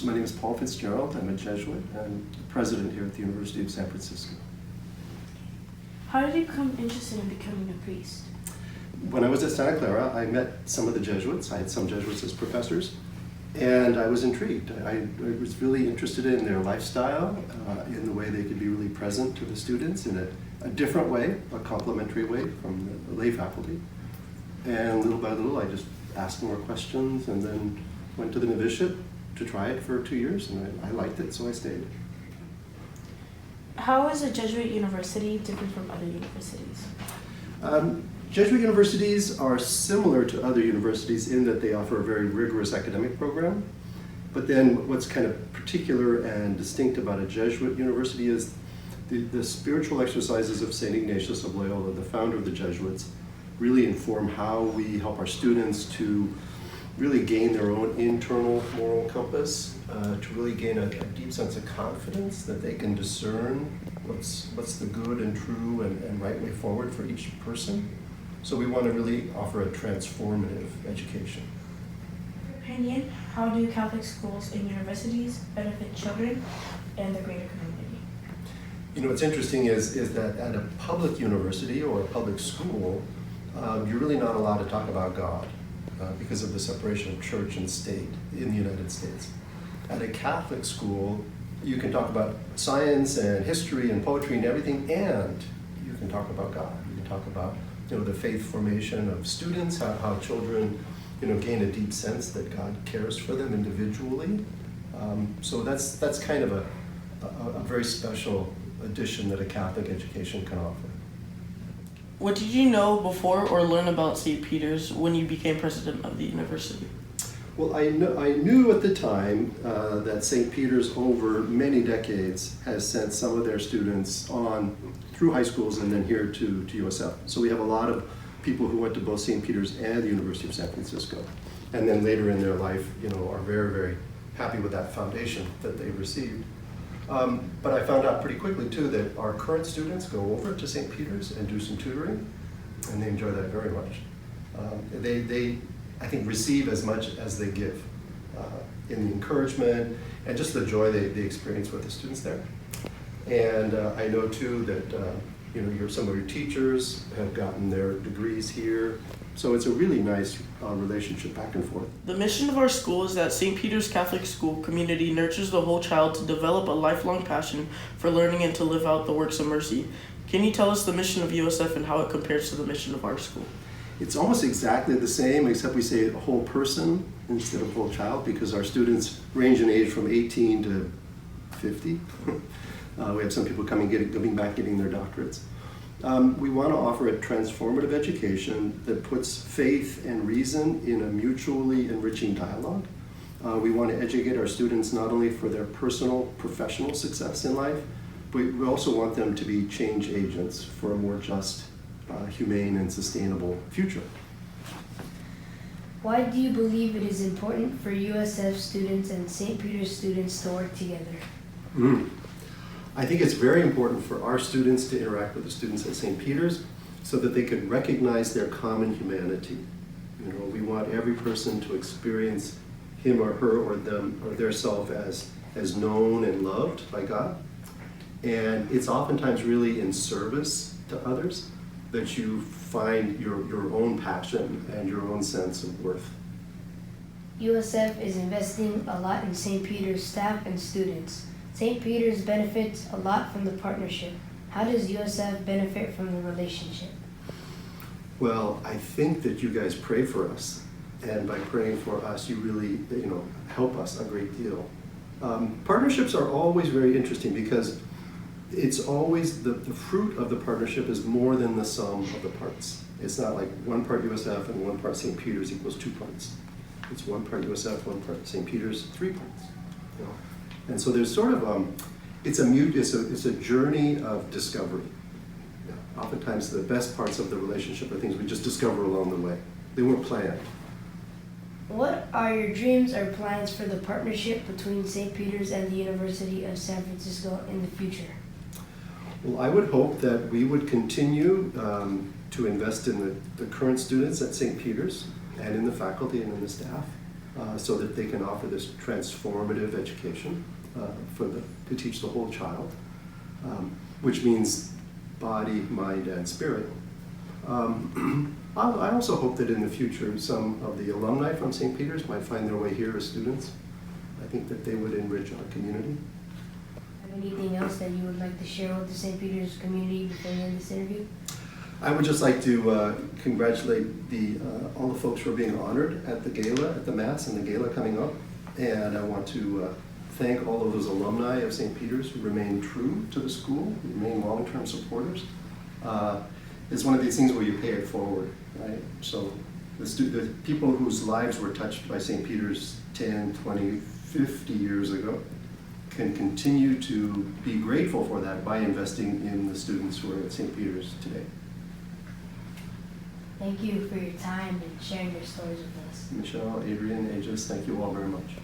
So my name is Paul Fitzgerald. I'm a Jesuit and president here at the University of San Francisco. How did you become interested in becoming a priest? When I was at Santa Clara, I met some of the Jesuits. I had some Jesuits as professors, and I was intrigued. I was really interested in their lifestyle, in the way they could be really present to the students in a different way, a complementary way from the lay faculty. And little by little, I just asked more questions and then went to the novitiate to try it for 2 years, and I liked it, so I stayed. How is a Jesuit university different from other universities? Jesuit universities are similar to other universities in that they offer a very rigorous academic program. But then what's kind of particular and distinct about a Jesuit university is the spiritual exercises of St. Ignatius of Loyola, the founder of the Jesuits, really inform how we help our students to really gain their own internal moral compass, to really gain a deep sense of confidence that they can discern what's the good and true and right way forward for each person. So we want to really offer a transformative education. In your opinion, how do Catholic schools and universities benefit children and the greater community? You know, what's interesting is that at a public university or a public school, you're really not allowed to talk about God because of the separation of church and state in the United States. At a Catholic school, you can talk about science and history and poetry and everything, and you can talk about God. You can talk about the faith formation of students, how children gain a deep sense that God cares for them individually. So that's kind of a very special addition that a Catholic education can offer. What did you know before or learn about St. Peter's when you became president of the university? Well, I knew at the time that St. Peter's over many decades has sent some of their students on through high schools and then here to USF. So we have a lot of people who went to both St. Peter's and the University of San Francisco. And then later in their life, are very, very happy with that foundation that they received. But I found out pretty quickly too that our current students go over to St. Peter's and do some tutoring, and they enjoy that very much. They I think, receive as much as they give in the encouragement and just the joy they experience with the students there. And I know too that some of your teachers have gotten their degrees here, so it's a really nice relationship back and forth. The mission of our school is that St. Peter's Catholic School community nurtures the whole child to develop a lifelong passion for learning and to live out the works of mercy. Can you tell us the mission of USF and how it compares to the mission of our school? It's almost exactly the same, except we say a whole person instead of whole child, because our students range in age from 18 to 50. We have some people coming back getting their doctorates. We want to offer a transformative education that puts faith and reason in a mutually enriching dialogue. We want to educate our students not only for their personal, professional success in life, but we also want them to be change agents for a more just, humane and sustainable future. Why do you believe it is important for USF students and St. Peter's students to work together? I think it's very important for our students to interact with the students at St. Peter's so that they can recognize their common humanity. We want every person to experience him or her or them or their self as known and loved by God. And it's oftentimes really in service to others that you find your own passion and your own sense of worth. USF is investing a lot in St. Peter's staff and students. St. Peter's benefits a lot from the partnership. How does USF benefit from the relationship? Well, I think that you guys pray for us, and by praying for us, you really help us a great deal. Partnerships are always very interesting because it's always the fruit of the partnership is more than the sum of the parts. It's not like one part USF and one part St. Peter's equals 2 parts. It's one part USF, one part St. Peter's, 3 parts. And so there's sort of it's a journey of discovery. Oftentimes the best parts of the relationship are things we just discover along the way. They weren't planned. What are your dreams or plans for the partnership between St. Peter's and the University of San Francisco in the future? Well, I would hope that we would continue to invest in the current students at St. Peter's and in the faculty and in the staff. so that they can offer this transformative education to teach the whole child, which means body, mind, and spirit. I also hope that in the future some of the alumni from St. Peter's might find their way here as students. I think that they would enrich our community. Have anything else that you would like to share with the St. Peter's community before we end this interview? I would just like to congratulate all the folks who are being honored at the gala, at the Mass and the gala coming up. And I want to thank all of those alumni of St. Peter's who remain true to the school, who remain long-term supporters. It's one of these things where you pay it forward, right? So the people whose lives were touched by St. Peter's 10, 20, 50 years ago can continue to be grateful for that by investing in the students who are at St. Peter's today. Thank you for your time and sharing your stories with us. Michelle, Adrian, Aegis, thank you all very much.